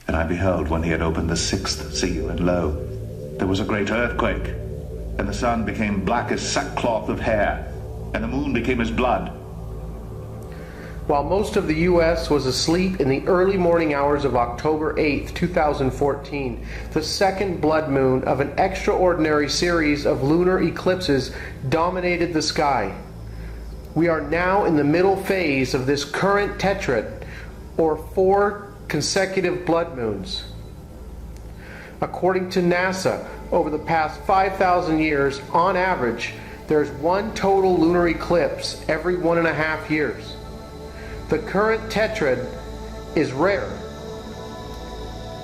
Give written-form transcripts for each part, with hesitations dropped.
And I beheld when he had opened the sixth seal, and lo, there was a great earthquake, and the sun became black as sackcloth of hair, and the moon became as blood. While most of the U.S. was asleep in the early morning hours of October 8th, 2014, the second blood moon of an extraordinary series of lunar eclipses dominated the sky. We are now in the middle phase of this current tetrad, or 4 consecutive blood moons. According to NASA, over the past 5,000 years, on average, there's one total lunar eclipse every 1.5 years. The current tetrad is rare.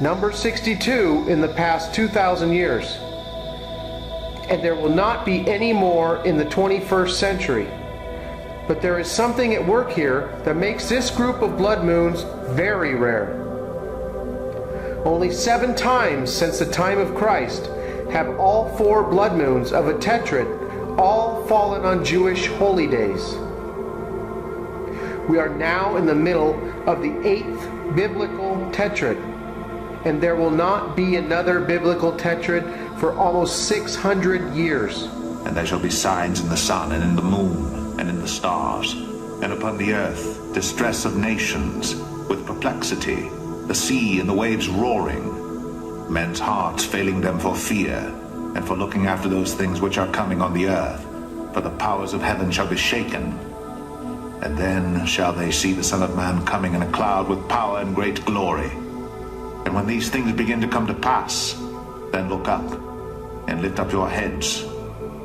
Number 62 in the past 2,000 years. And there will not be any more in the 21st century. But there is something at work here that makes this group of blood moons very rare. Only 7 times since the time of Christ have all 4 blood moons of a tetrad all fallen on Jewish holy days. We are now in the middle of the 8th biblical tetrad, and there will not be another biblical tetrad for almost 600 years. And there shall be signs in the sun, and in the moon, and in the stars, and upon the earth distress of nations, with perplexity, the sea and the waves roaring, men's hearts failing them for fear, and for looking after those things which are coming on the earth, for the powers of heaven shall be shaken. And then shall they see the Son of Man coming in a cloud with power and great glory. And when these things begin to come to pass, then look up, and lift up your heads,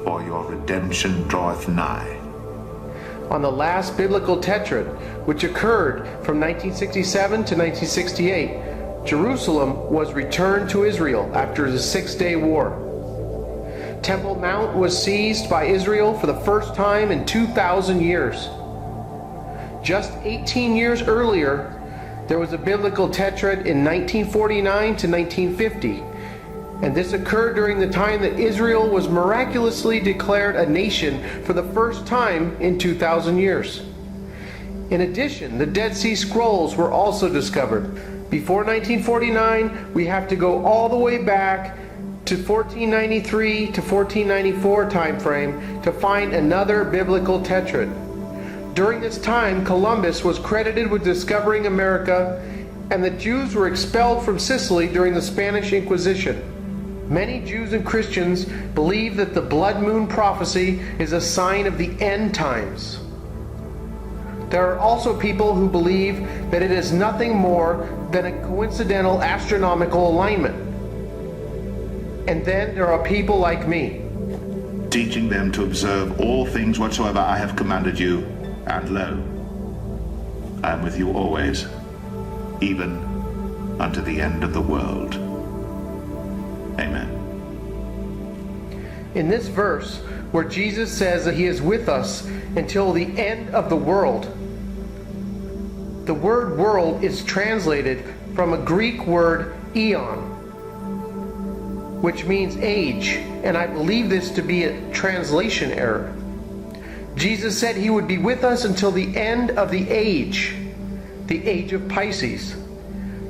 for your redemption draweth nigh. On the last biblical tetrad, which occurred from 1967 to 1968, Jerusalem was returned to Israel after the 6-day war. Temple Mount was seized by Israel for the first time in 2,000 years. Just 18 years earlier, there was a biblical tetrad in 1949 to 1950, and this occurred during the time that Israel was miraculously declared a nation for the first time in 2,000 years. In addition, the Dead Sea Scrolls were also discovered. Before 1949, we have to go all the way back to 1493 to 1494 time frame to find another biblical tetrad. During this time, Columbus was credited with discovering America, and the Jews were expelled from Sicily during the Spanish Inquisition. Many Jews and Christians believe that the blood moon prophecy is a sign of the end times. There are also people who believe that it is nothing more than a coincidental astronomical alignment. And then there are people like me, teaching them to observe all things whatsoever I have commanded you. And lo, I am with you always, even unto the end of the world. Amen. In this verse, where Jesus says that he is with us until the end of the world, the word world is translated from a Greek word eon, which means age, and I believe this to be a translation error. Jesus said he would be with us until the end of the age of Pisces,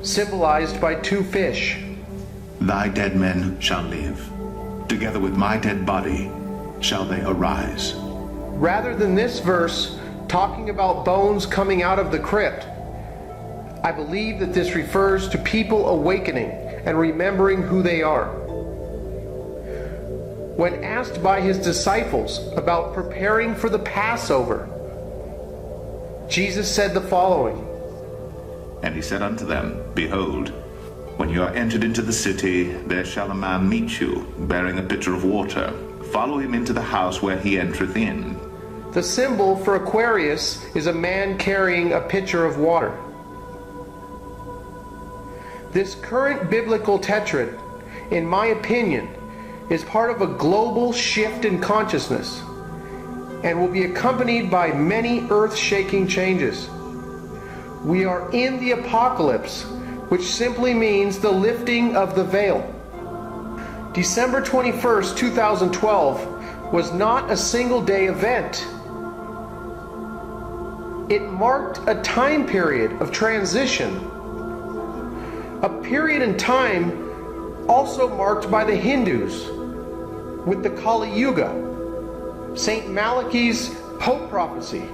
symbolized by 2 fish. Thy dead men shall live, together with my dead body shall they arise. Rather than this verse talking about bones coming out of the crypt, I believe that this refers to people awakening and remembering who they are. When asked by his disciples about preparing for the Passover, Jesus said the following. And he said unto them, Behold, when you are entered into the city, there shall a man meet you, bearing a pitcher of water. Follow him into the house where he entereth in. The symbol for Aquarius is a man carrying a pitcher of water. This current biblical tetrad, in my opinion, is part of a global shift in consciousness and will be accompanied by many earth-shaking changes. We are in the apocalypse, which simply means the lifting of the veil. December 21st, 2012 was not a single-day event. It marked a time period of transition. a period in time also marked by the Hindus with the Kali Yuga, Saint Malachi's Pope prophecy,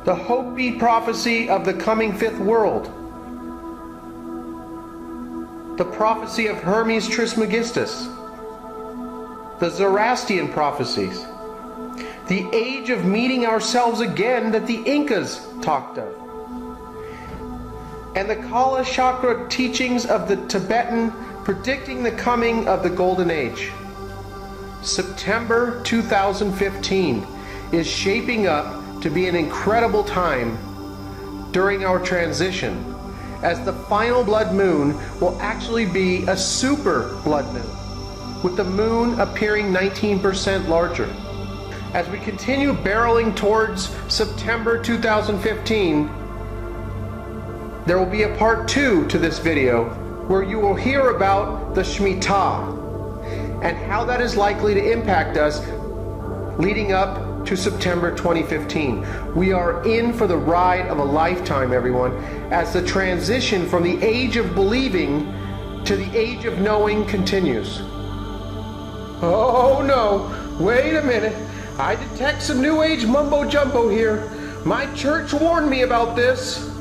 the Hopi prophecy of the coming fifth world, the prophecy of Hermes Trismegistus, the Zoroastrian prophecies, the age of meeting ourselves again that the Incas talked of, and the Kala Chakra teachings of the Tibetan predicting the coming of the Golden Age. September 2015 is shaping up to be an incredible time during our transition, as the final blood moon will actually be a super blood moon, with the moon appearing 19% larger. As we continue barreling towards September 2015, there will be a part 2 to this video where you will hear about the Shemitah and how that is likely to impact us leading up to September 2015. We are in for the ride of a lifetime, everyone, as the transition from the age of believing to the age of knowing continues. Oh no, wait a minute. I detect some New Age mumbo jumbo here. My church warned me about this.